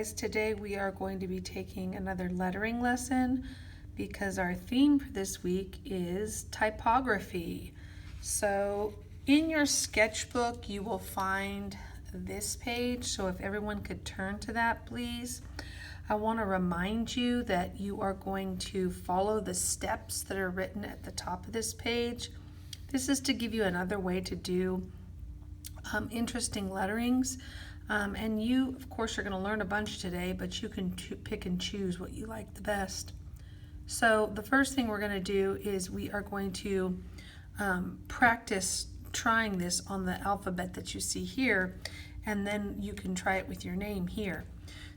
because today we are going to be taking another lettering lesson because our theme for this week is typography. So in your sketchbook you will find this page, so if everyone could turn to that, please. I want to remind you that you are going to follow the steps that are written at the top of this page. This is to give you another way to do interesting letterings. And you, of course, are going to learn a bunch today, but you can pick and choose what you like the best. So the first thing we're going to do is we are going to practice trying this on the alphabet that you see here, and then you can try it with your name here.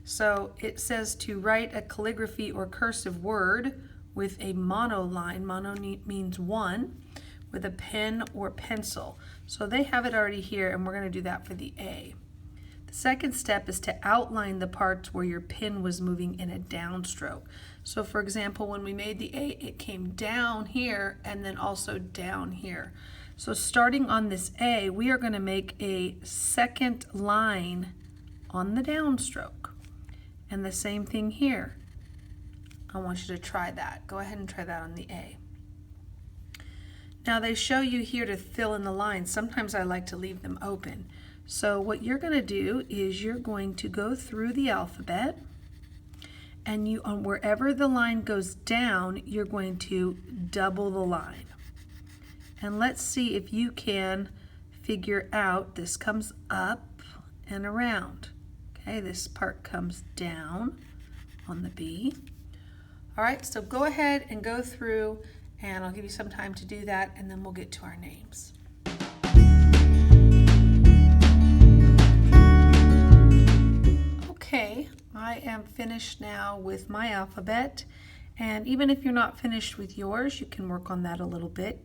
So it says to write a calligraphy or cursive word with a monoline. Mono means one, with a pen or pencil. So they have it already here, and we're going to do that for the A. The second step is to outline the parts where your pen was moving in a downstroke. So for example, when we made the A, it came down here and then also down here. So starting on this A, we are going to make a second line on the downstroke. And the same thing here. I want you to try that. Go ahead and try that on the A. Now they show you here to fill in the lines. Sometimes I like to leave them open. So what you're going to do is you're going to go through the alphabet, and you, on wherever the line goes down, you're going to double the line. And let's see if you can figure out, this comes up and around. Okay, this part comes down on the B. All right, so go ahead and go through, and I'll give you some time to do that, and then we'll get to our names. Okay, I am finished now with my alphabet, and even if you're not finished with yours, you can work on that a little bit,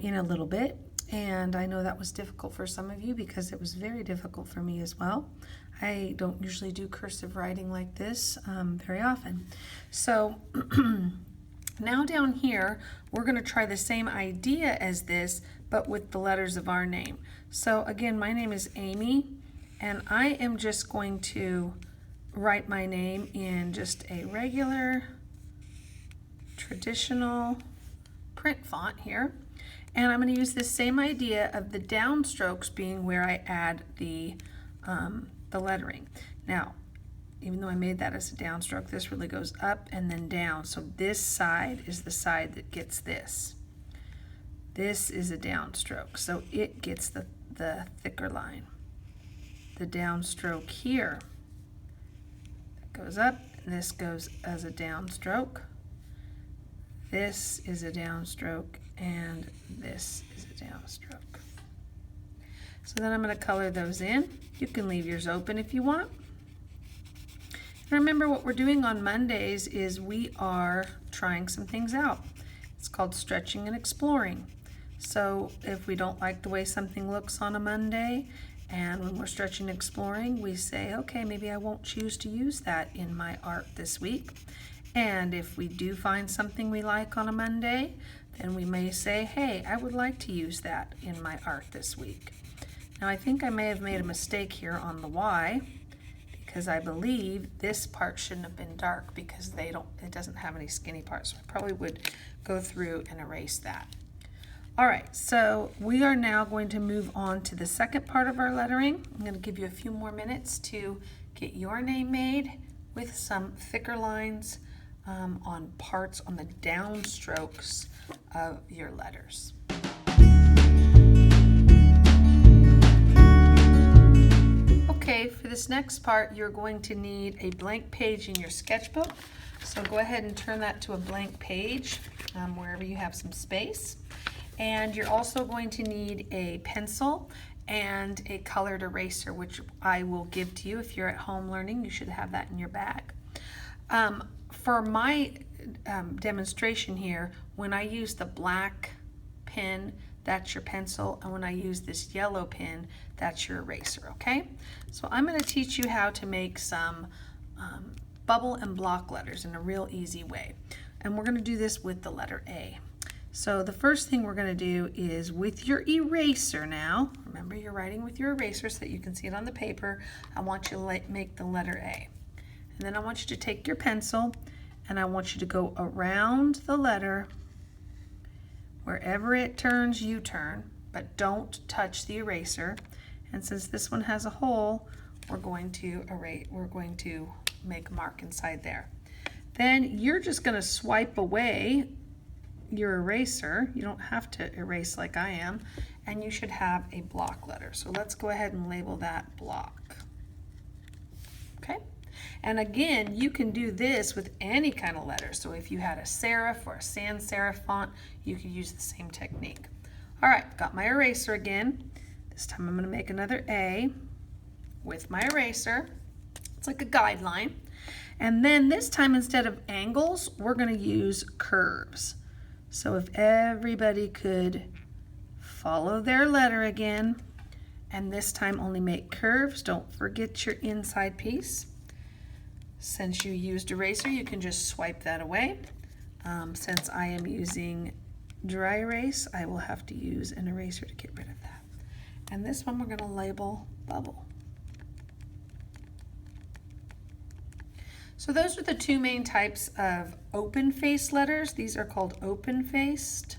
in a little bit. And I know that was difficult for some of you because it was very difficult for me as well. I don't usually do cursive writing like this very often. So now down here, we're going to try the same idea as this, but with the letters of our name. So again, my name is Amy, and I am just going to write my name in just a regular, traditional print font here. And I'm going to use this same idea of the downstrokes being where I add the lettering. Now, even though I made that as a downstroke, this really goes up and then down. So this side is the side that gets this. This is a downstroke, so it gets the thicker line. The downstroke here, that goes up, and this goes as a downstroke. This is a downstroke, and this is a downstroke. So then I'm going to color those in. You can leave yours open if you want. And remember, what we're doing on Mondays is we are trying some things out. It's called stretching and exploring. So if we don't like the way something looks on a Monday, and when we're stretching and exploring, we say, okay, maybe I won't choose to use that in my art this week. And if we do find something we like on a Monday, then we may say, hey, I would like to use that in my art this week. Now I think I may have made a mistake here on the Y, because I believe this part shouldn't have been dark because it doesn't have any skinny parts. So I probably would go through and erase that. All right, so we are now going to move on to the second part of our lettering. I'm going to give you a few more minutes to get your name made with some thicker lines on parts on the downstrokes of your letters. Okay, for this next part, you're going to need a blank page in your sketchbook. So go ahead and turn that to a blank page wherever you have some space. And you're also going to need a pencil and a colored eraser, which I will give to you. If you're at home learning, you should have that in your bag. For my demonstration here, when I use the black pen, that's your pencil, and when I use this yellow pen, that's your eraser, okay? So I'm going to teach you how to make some bubble and block letters in a real easy way. And we're going to do this with the letter A. So the first thing we're going to do is with your eraser now, remember you're writing with your eraser so that you can see it on the paper, I want you to make the letter A. And then I want you to take your pencil and I want you to go around the letter. Wherever it turns, you turn, but don't touch the eraser. And since this one has a hole, we're going to make a mark inside there. Then you're just going to swipe away your eraser. You don't have to erase like I am, and you should have a block letter. So let's go ahead and label that block. Okay? And again, you can do this with any kind of letter. So if you had a serif or a sans serif font, you could use the same technique. All right, got my eraser again. This time I'm going to make another A with my eraser. It's like a guideline. And then this time, instead of angles, we're going to use curves. So if everybody could follow their letter again, and this time only make curves, don't forget your inside piece. Since you used eraser, you can just swipe that away. Since I am using dry erase, I will have to use an eraser to get rid of that. And this one we're going to label bubble. So those are the two main types of open-faced letters. These are called open-faced.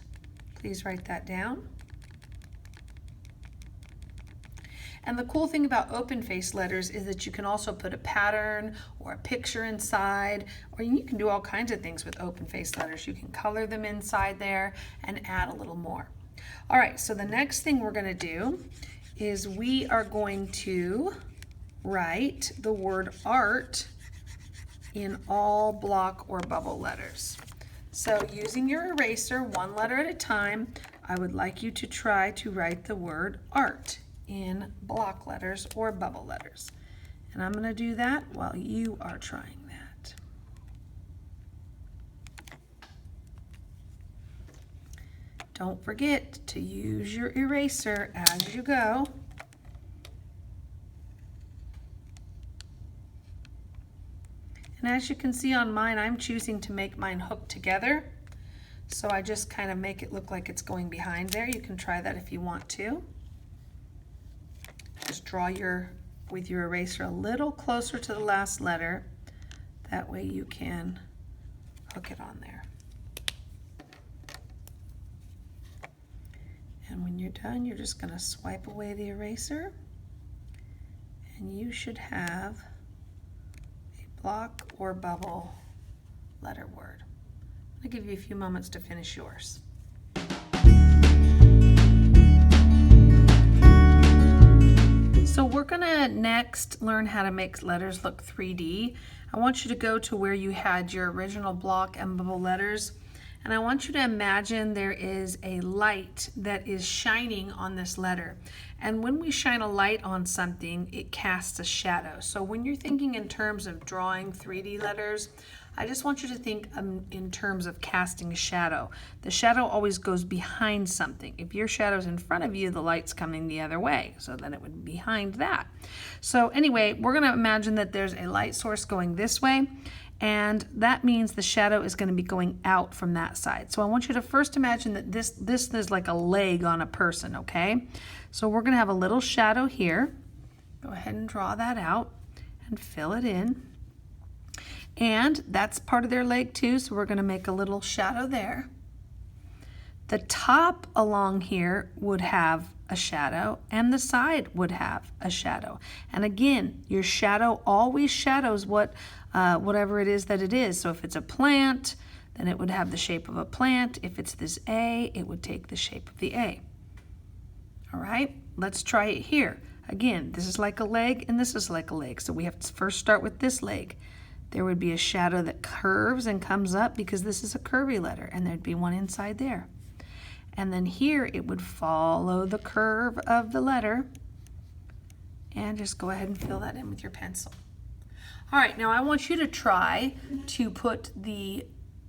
Please write that down. And the cool thing about open-faced letters is that you can also put a pattern or a picture inside, or you can do all kinds of things with open-faced letters. You can color them inside there and add a little more. All right, so the next thing we're going to do is we are going to write the word art in all block or bubble letters. So using your eraser, one letter at a time, I would like you to try to write the word art in block letters or bubble letters. And I'm going to do that while you are trying that. Don't forget to use your eraser as you go. And as you can see on mine, I'm choosing to make mine hook together. So I just kind of make it look like it's going behind there. You can try that if you want to. Just draw with your eraser a little closer to the last letter. That way you can hook it on there. And when you're done, you're just going to swipe away the eraser. And you should have a block or bubble letter word. I'll give you a few moments to finish yours. So we're going to next learn how to make letters look 3D. I want you to go to where you had your original block and bubble letters, and I want you to imagine there is a light that is shining on this letter. And when we shine a light on something, it casts a shadow. So when you're thinking in terms of drawing 3D letters, I just want you to think in terms of casting a shadow. The shadow always goes behind something. If your shadow's in front of you, the light's coming the other way. So then it would be behind that. So anyway, we're going to imagine that there's a light source going this way, and that means the shadow is going to be going out from that side. So I want you to first imagine that this is like a leg on a person, okay? So we're going to have a little shadow here. Go ahead and draw that out and fill it in. And that's part of their leg too, so we're going to make a little shadow there. The top along here would have a shadow, and the side would have a shadow. And again, your shadow always shadows whatever it is that it is. So if it's a plant, then it would have the shape of a plant. If it's this A, it would take the shape of the A. All right, let's try it here. Again, this is like a leg, and this is like a leg. So we have to first start with this leg. There would be a shadow that curves and comes up because this is a curvy letter, and there'd be one inside there. And then here it would follow the curve of the letter, and just go ahead and fill that in with your pencil. All right, now I want you to try to put the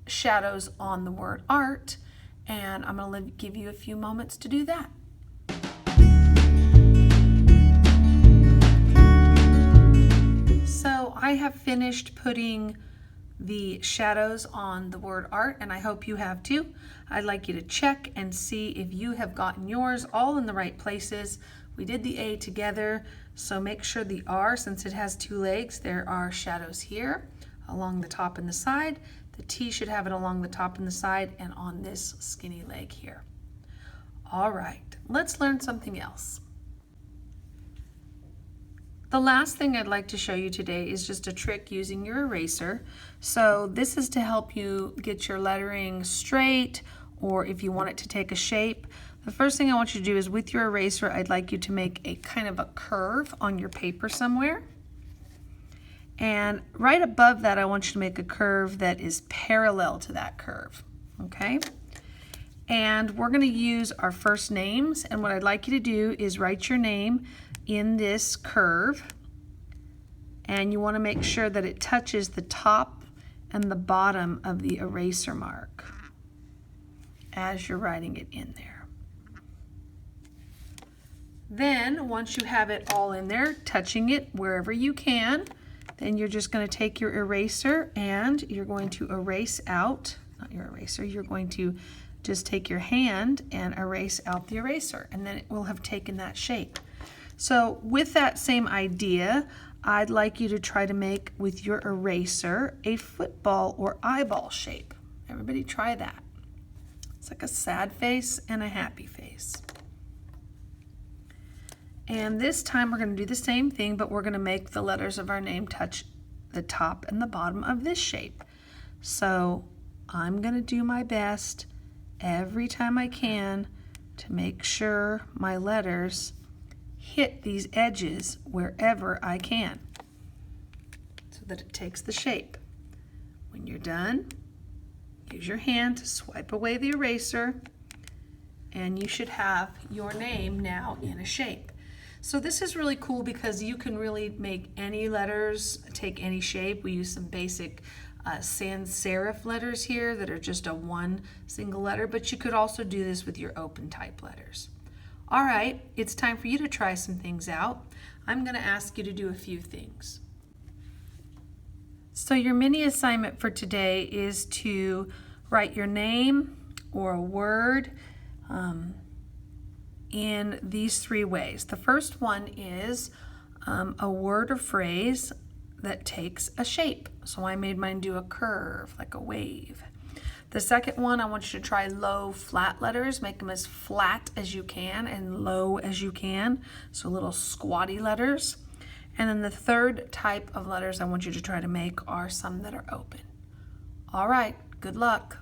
shadows on the word art, and I'm going to give you a few moments to do that. So I have finished putting the shadows on the word art, and I hope you have too. I'd like you to check and see if you have gotten yours all in the right places We did the A together, so make sure the R, since it has two legs, there are shadows here along the top and the side. The T should have it along the top and the side and on this skinny leg here. All right, let's learn something else. The last thing I'd like to show you today is just a trick using your eraser. So this is to help you get your lettering straight, or if you want it to take a shape. The first thing I want you to do is with your eraser, I'd like you to make a kind of a curve on your paper somewhere. And right above that, I want you to make a curve that is parallel to that curve, okay? And we're gonna use our first names, and what I'd like you to do is write your name in this curve, and you want to make sure that it touches the top and the bottom of the eraser mark as you're writing it in there. Then once you have it all in there, touching it wherever you can, then you're just going to take your eraser and you're going to erase out, not your eraser, you're going to just take your hand and erase out the eraser, and then it will have taken that shape. So with that same idea, I'd like you to try to make with your eraser a football or eyeball shape. Everybody try that. It's like a sad face and a happy face. And this time we're going to do the same thing, but we're going to make the letters of our name touch the top and the bottom of this shape. So I'm going to do my best every time I can to make sure my letters hit these edges wherever I can so that it takes the shape. When you're done, use your hand to swipe away the eraser, and you should have your name now in a shape. So this is really cool because you can really make any letters take any shape. We use some basic sans serif letters here that are just a one single letter, but you could also do this with your open type letters. All right, it's time for you to try some things out. I'm going to ask you to do a few things. So your mini assignment for today is to write your name or a word in these three ways. The first one is a word or phrase that takes a shape. So I made mine do a curve, like a wave. The second one, I want you to try low flat letters. Make them as flat as you can and low as you can, so little squatty letters. And then the third type of letters I want you to try to make are some that are open. All right, good luck.